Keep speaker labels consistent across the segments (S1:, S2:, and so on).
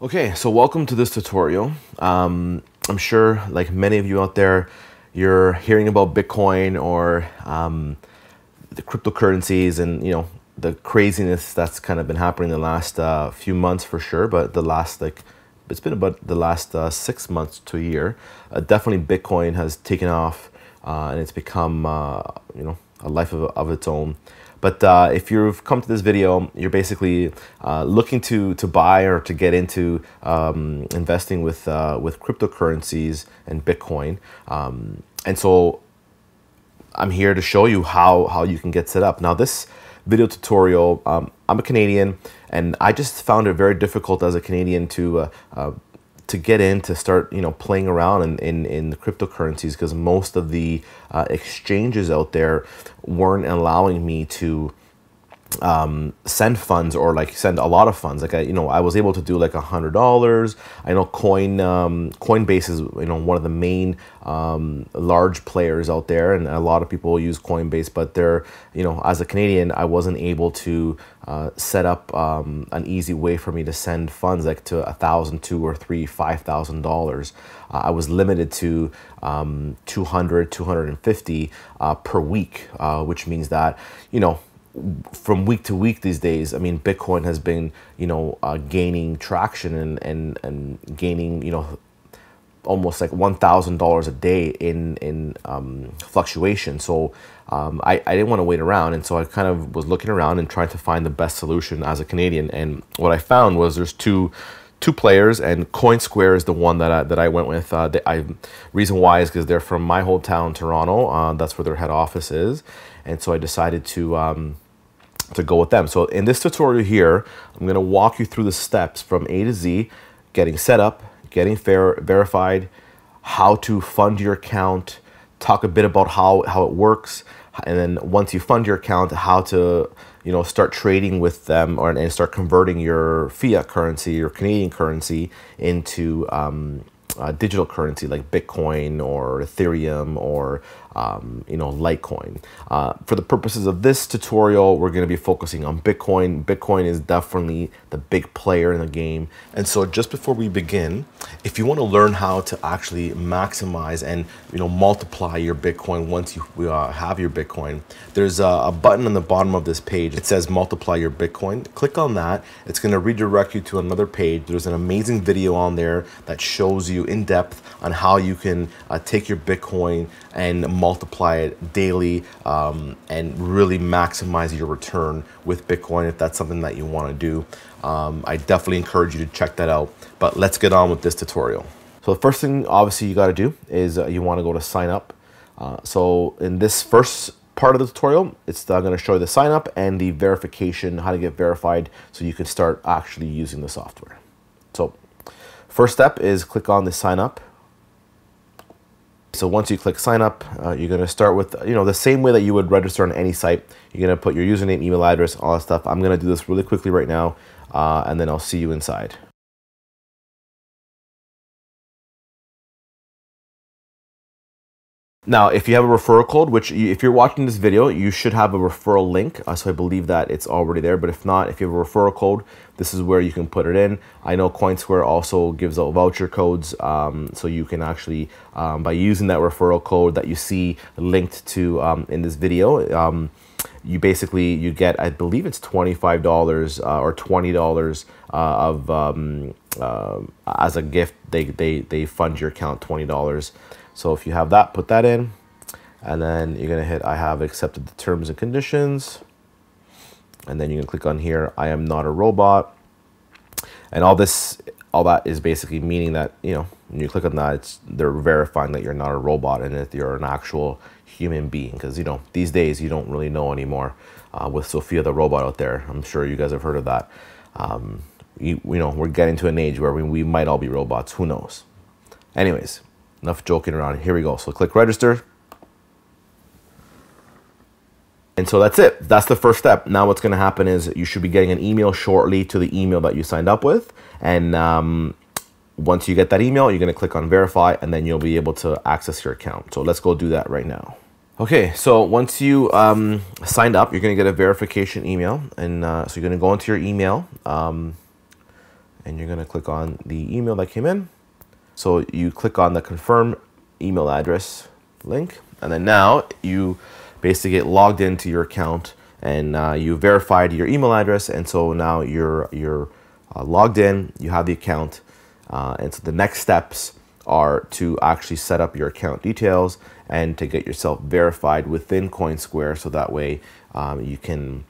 S1: Okay, so welcome to this tutorial. I'm sure, like many of you out there, you're hearing about Bitcoin or the cryptocurrencies and the craziness that's kind of been happening the last few months for sure. But it's been about the last 6 months to a year. Definitely, Bitcoin has taken off and it's become a life of its own. But if you've come to this video, you're basically looking to buy or to get into investing with cryptocurrencies and Bitcoin. And so I'm here to show you how you can get set up. Now, this video tutorial, I'm a Canadian, and I just found it very difficult as a Canadian to get in, to start playing around in the cryptocurrencies, because most of the exchanges out there weren't allowing me to send funds, or like send a lot of funds. Like I was able to do like $100. I know Coinbase is one of the main large players out there, and a lot of people use Coinbase, but they're as a Canadian, I wasn't able to set up an easy way for me to send funds like to $1,000, $2,000 or $3,000, $5,000. I was limited to 200, 250 per week, which means that from week to week these days, I mean, Bitcoin has been, gaining traction and gaining, almost like $1,000 a day in fluctuation. So I didn't want to wait around. And so I kind of was looking around and trying to find the best solution as a Canadian. And what I found was there's two players, and Coinsquare is the one that I went with. Reason why is because they're from my hometown, Toronto. That's where their head office is. And so I decided to go with them. So in this tutorial here, I'm going to walk you through the steps from A to Z: getting set up, getting verified, how to fund your account, talk a bit about how it works, and then once you fund your account, how to start trading with them, and start converting your fiat currency, your Canadian currency, into digital currency like Bitcoin or Ethereum or Litecoin. For the purposes of this tutorial, we're going to be focusing on Bitcoin. Bitcoin is definitely the big player in the game. And so just before we begin, if you want to learn how to actually maximize and multiply your Bitcoin once you have your Bitcoin, there's a button on the bottom of this page. It says multiply your Bitcoin. Click on that. It's going to redirect you to another page. There's an amazing video on there that shows you in depth on how you can take your Bitcoin and multiply it daily, and really maximize your return with Bitcoin if that's something that you want to do. I definitely encourage you to check that out. But let's get on with this tutorial. So the first thing obviously you got to do is you want to go to sign up. So in this first part of the tutorial, it's going to show you the sign up and the verification, how to get verified so you can start actually using the software. So first step is click on the sign up. So once you click sign up, you're going to start with the same way that you would register on any site. You're going to put your username, email address, all that stuff. I'm going to do this really quickly right now, and then I'll see you inside. Now, if you have a referral code, which if you're watching this video, you should have a referral link. So I believe that it's already there. But if not, if you have a referral code, this is where you can put it in. I know Coinsquare also gives out voucher codes. So you can actually, by using that referral code that you see linked to in this video, you get, I believe it's $25 or $20 as a gift. They fund your account $20. So if you have that, put that in, and then you're going to hit I have accepted the terms and conditions, and then you can click on here, I am not a robot. And all that is basically meaning that when you click on that, they're verifying that you're not a robot and that you're an actual human being, because these days you don't really know anymore with Sophia the robot out there. I'm sure you guys have heard of that. We're getting to an age where we might all be robots. Who knows? Anyways, enough joking around. Here we go. So click register. And so that's it. That's the first step. Now what's going to happen is you should be getting an email shortly to the email that you signed up with. And once you get that email, you're going to click on verify, and then you'll be able to access your account. So let's go do that right now. Okay, so once you signed up, you're going to get a verification email. And so you're going to go into your email. and you're going to click on the email that came in. So you click on the confirm email address link, and then now you basically get logged into your account, and you verified your email address, and so now you're logged in, you have the account, and so the next steps are to actually set up your account details and to get yourself verified within Coinsquare, so that way you can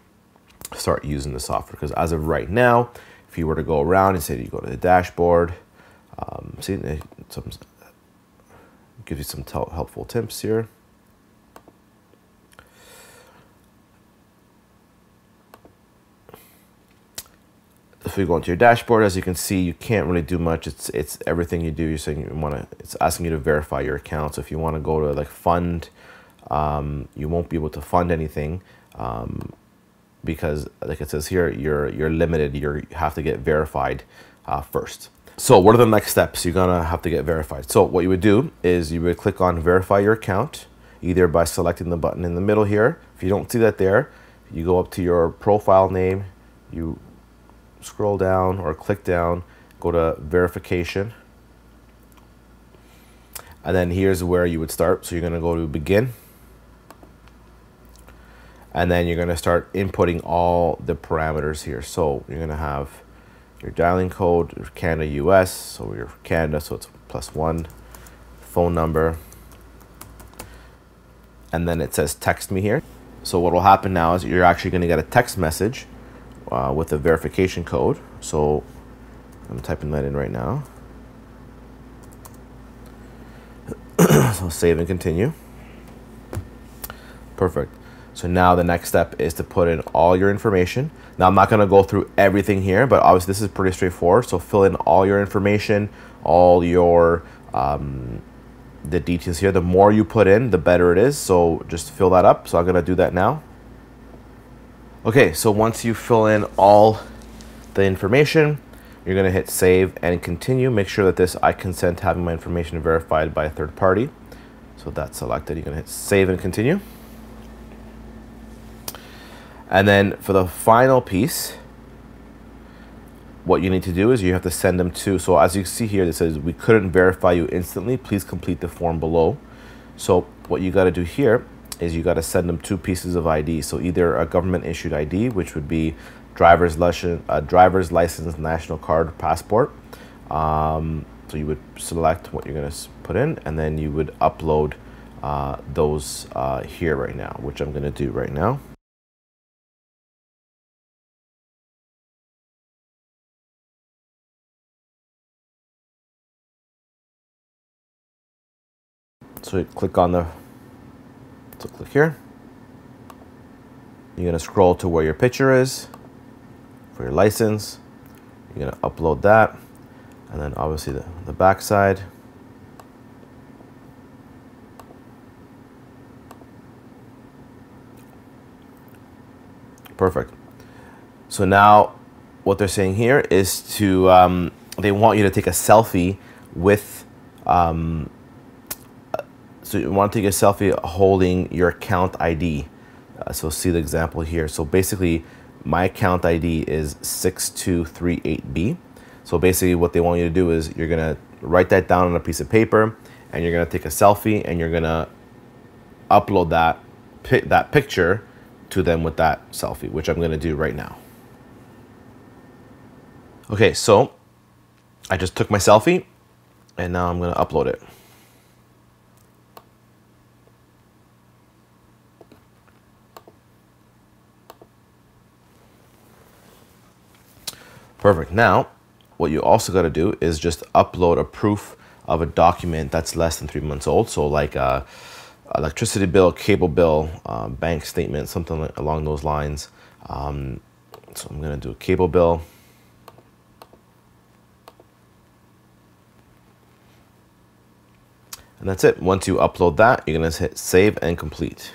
S1: start using the software. Because as of right now, if you were to go around and say you go to the dashboard, see, it gives you some helpful tips here. If we go into your dashboard, as you can see, you can't really do much. It's everything you do. You're saying you want to. It's asking you to verify your account. So if you want to go to like fund, you won't be able to fund anything because, like it says here, you're limited. You have to get verified first. So what are the next steps? You're gonna have to get verified. So what you would do is you would click on verify your account, either by selecting the button in the middle here. If you don't see that there, you go up to your profile name, you scroll down or click down, go to verification, and then here's where you would start. So you're going to go to begin, and then you're going to start inputting all the parameters here. So you're going to have your dialing code, Canada, US, so you're Canada, so it's +1, phone number, and then it says text me here. So what will happen now is you're actually going to get a text message with a verification code. So I'm typing that in right now. So save and continue. Perfect. So now the next step is to put in all your information. Now I'm not going to go through everything here, but obviously this is pretty straightforward. So fill in all your information, all your the details here. The more you put in, the better it is. So just fill that up. So I'm going to do that now. Okay, so once you fill in all the information, you're going to hit save and continue. Make sure that this I consent to having my information verified by a third party. So that's selected. You're going to hit save and continue. And then for the final piece, what you need to do is you have to send them to, so as you see here, it says we couldn't verify you instantly. Please complete the form below. So what you got to do here is you got to send them 2 pieces of ID. So either a government issued ID, which would be driver's license, national card, passport. So you would select what you're going to put in, and then you would upload those here right now, which I'm going to do right now. So you click on the, so click here. You're gonna scroll to where your picture is for your license. You're gonna upload that, and then obviously the back side. Perfect. So now what they're saying here is to, they want you to take a selfie with, so you want to take a selfie holding your account ID. So see the example here. So basically my account ID is 6238B. So basically what they want you to do is you're gonna write that down on a piece of paper, and you're gonna take a selfie, and you're gonna upload that picture to them with that selfie, which I'm gonna do right now. Okay, so I just took my selfie, and now I'm gonna upload it. Perfect. Now, what you also got to do is just upload a proof of a document that's less than 3 months old. So like a electricity bill, cable bill, bank statement, something along those lines. So I'm going to do a cable bill. And that's it. Once you upload that, you're going to hit save and complete.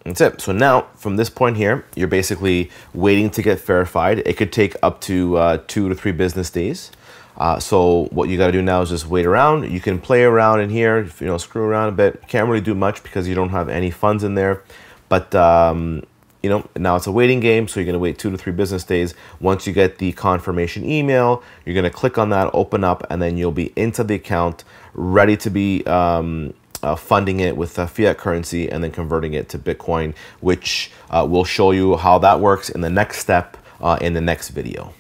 S1: That's it. So now from this point here, you're basically waiting to get verified. It could take up to 2 to 3 business days. So what you got to do now is just wait around. You can play around in here, screw around a bit. Can't really do much because you don't have any funds in there. But you know, now it's a waiting game, so you're going to wait 2 to 3 business days. Once you get the confirmation email, you're going to click on that, open up, and then you'll be into the account, ready to be funding it with fiat currency and then converting it to Bitcoin, which we'll show you how that works in the next step in the next video.